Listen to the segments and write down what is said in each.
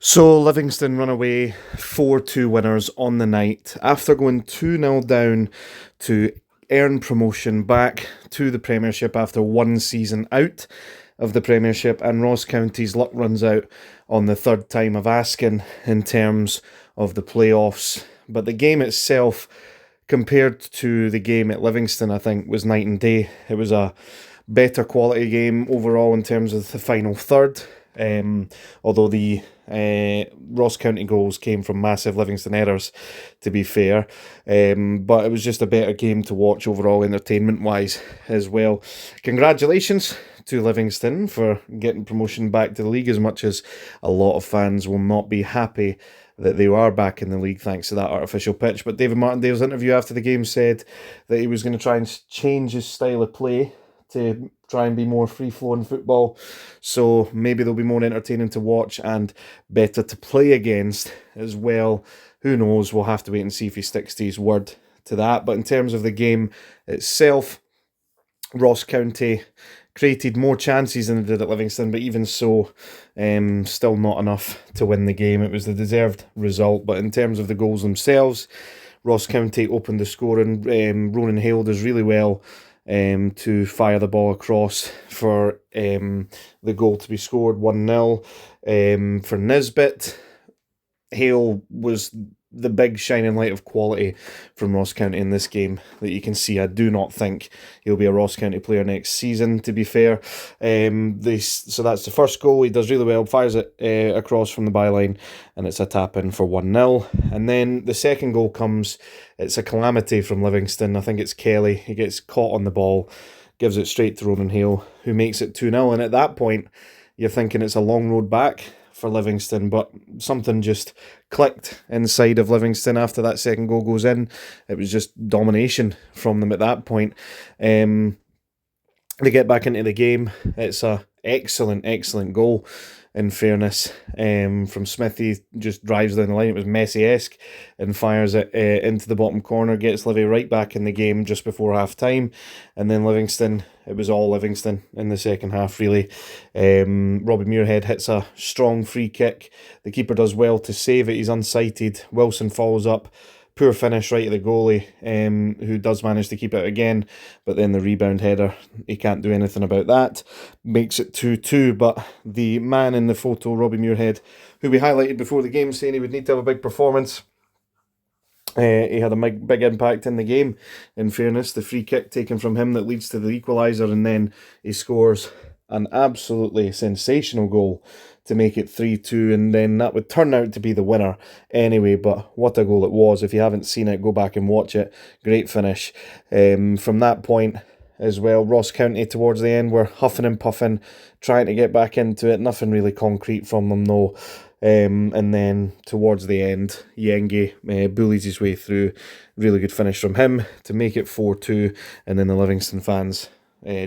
So Livingston run away 4-2 winners on the night after going 2-0 down to earn promotion back to the Premiership after one season out of the Premiership, and Ross County's luck runs out on the third time of asking in terms of the playoffs. But the game itself, compared to the game at Livingston, I think was night and day. It was a better quality game overall in terms of the final third. Although the Ross County goals came from massive Livingston errors, to be fair. But it was just a better game to watch overall, entertainment-wise as well. Congratulations to Livingston for getting promotion back to the league, as much as a lot of fans will not be happy that they are back in the league thanks to that artificial pitch. But David Martindale's interview after the game said that he was going to try and change his style of play to try and be more free-flowing football, so maybe they'll be more entertaining to watch and better to play against as well. Who knows, we'll have to wait and see if he sticks to his word to that. But in terms of the game itself, Ross County created more chances than they did at Livingston, but even so, still not enough to win the game. It was the deserved result, but in terms of the goals themselves, Ross County opened the scoring. Ronan Hale does really well to fire the ball across for the goal to be scored 1-0 for Nisbet. Hale was the big shining light of quality from Ross County in this game that you can see. I do not think he'll be a Ross County player next season, to be fair. So that's the first goal. He does really well, fires it across from the byline, and it's a tap-in for 1-0. And then the second goal comes, it's a calamity from Livingston. I think it's Kelly. He gets caught on the ball, gives it straight to Ronan Hale, who makes it 2-0. And at that point, you're thinking it's a long road back for Livingston, but something just clicked inside of Livingston after that second goal goes in. It was just domination from them at that point. They get back into the game. It's a excellent goal, in fairness, from Smithy. Just drives down the line. It was Messi-esque and fires it into the bottom corner, gets Livi right back in the game just before half-time. And then Livingston, it was all Livingston in the second half, really. Robbie Muirhead hits a strong free kick. The keeper does well to save it. He's unsighted. Wilson follows up. Poor finish right at the goalie, who does manage to keep it again, but then the rebound header, he can't do anything about that. Makes it 2-2, but the man in the photo, Robbie Muirhead, who we highlighted before the game, saying he would need to have a big performance, he had a big impact in the game, in fairness. The free kick taken from him that leads to the equaliser, and then he scores an absolutely sensational goal to make it 3-2, and then that would turn out to be the winner anyway. But what a goal it was. If you haven't seen it, go back and watch it. Great finish. From that point as well, Ross County towards the end were huffing and puffing, trying to get back into it. Nothing really concrete from them though. And then towards the end, Yenge bullies his way through. Really good finish from him to make it 4-2, and then the Livingston fans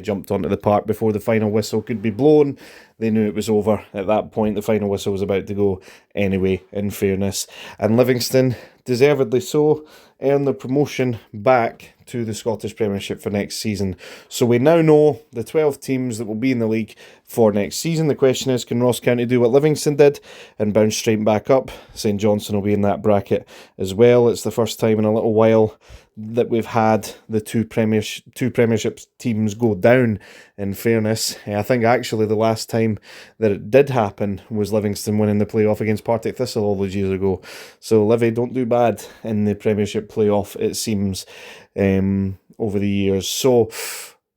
jumped onto the park before the final whistle could be blown. They knew it was over at that point. The final whistle was about to go anyway, in fairness. And Livingston, deservedly so, earned the promotion back to the Scottish Premiership for next season. So we now know the 12 teams that will be in the league for next season. The question is, can Ross County do what Livingston did and bounce straight back up? St Johnstone will be in that bracket as well. It's the first time in a little while that we've had the two Premiership teams go down, in fairness. I think actually the last time that it did happen was Livingston winning the playoff against Partick Thistle all those years ago. So Livi don't do bad in the Premiership playoff, it seems, over the years. So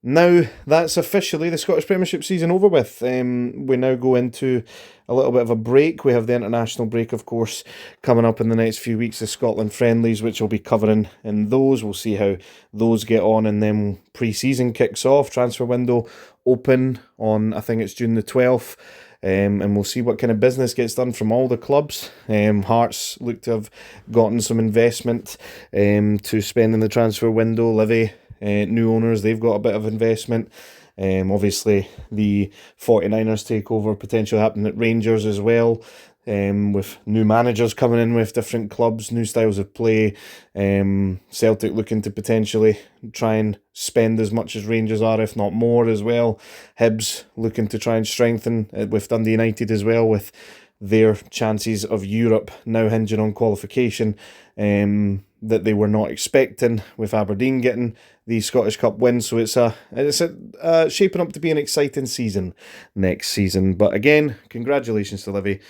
now that's officially the Scottish Premiership season over with. We now go into a little bit of a break. We have the international break, of course, coming up in the next few weeks, the Scotland friendlies, which we'll be covering in those. We'll see how those get on, and then pre-season kicks off. Transfer window open on, I think it's June the 12th. And we'll see what kind of business gets done from all the clubs. Hearts look to have gotten some investment to spend in the transfer window. Livi, new owners, they've got a bit of investment. Obviously, the 49ers takeover potentially happening at Rangers as well, with new managers coming in with different clubs, new styles of play. Celtic looking to potentially try and spend as much as Rangers are, if not more as well. Hibs looking to try and strengthen with Dundee United as well, with their chances of Europe now hinging on qualification that they were not expecting, with Aberdeen getting the Scottish Cup win. So it's shaping up to be an exciting season next season. But again, congratulations to Livi.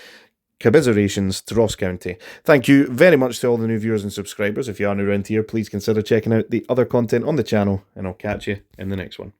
Commiserations to Ross County. Thank you very much to all the new viewers and subscribers. If you are new around here, please consider checking out the other content on the channel, and I'll catch you in the next one.